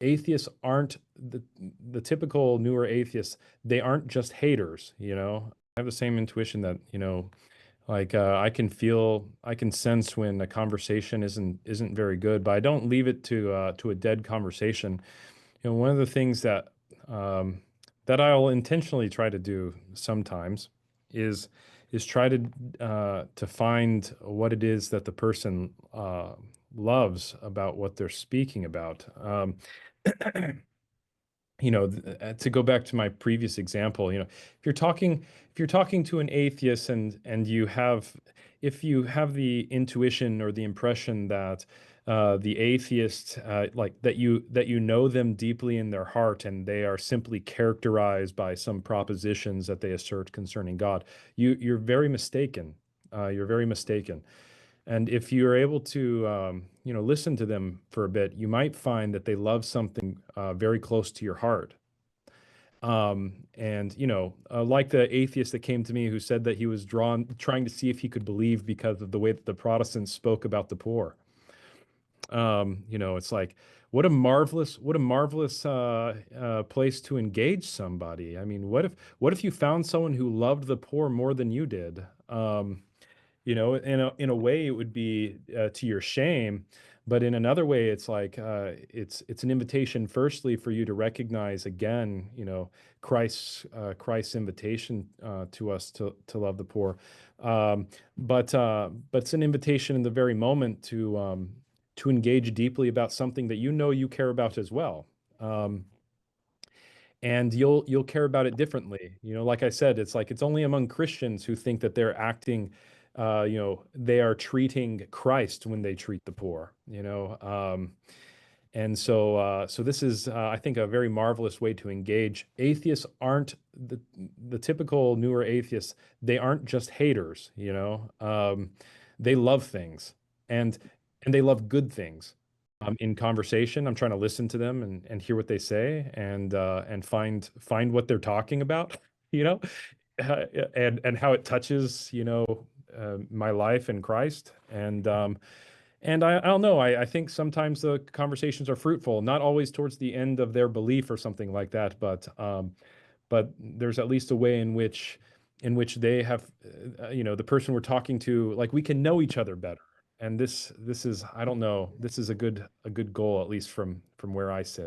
atheists aren't the typical newer atheists. They aren't just haters, you know. I have the same intuition that, like I can sense when a conversation isn't very good, but I don't leave it to a dead conversation. One of the things um, that I'll intentionally try to do sometimes is try to find what it is that the person loves about what they're speaking about. To go back to my previous example, if you're talking to an atheist and if you have the intuition or the impression that the atheist like that you know them deeply in their heart and they are simply characterized by some propositions that they assert concerning God, you're very mistaken. You're very mistaken. And if you're able to, listen to them for a bit, you might find that they love something very close to your heart. Like the atheist that came to me who said that he was trying to see if he could believe because of the way that the Protestants spoke about the poor. It's like, what a marvelous place to engage somebody. I mean, what if you found someone who loved the poor more than you did? In a way, it would be to your shame, but in another way, it's like it's an invitation, firstly, for you to recognize again, Christ's invitation to us to love the poor, but it's an invitation in the very moment to engage deeply about something that you care about as well. Um, and you'll care about it differently. Like I said, it's like it's only among Christians who think that they're acting, they are treating Christ when they treat the poor. So this is, I think, a very marvelous way to engage. Atheists aren't the typical newer atheists. They aren't just haters. They love things, and they love good things. In conversation, I'm trying to listen to them and hear what they say and find what they're talking about. You know, and how it touches my life in Christ and I don't know. I think sometimes the conversations are fruitful, not always towards the end of their belief or something like that, but there's at least a way in which they have, the person we're talking to, like we can know each other better. And this is, I don't know, this is a good goal, at least from where I sit.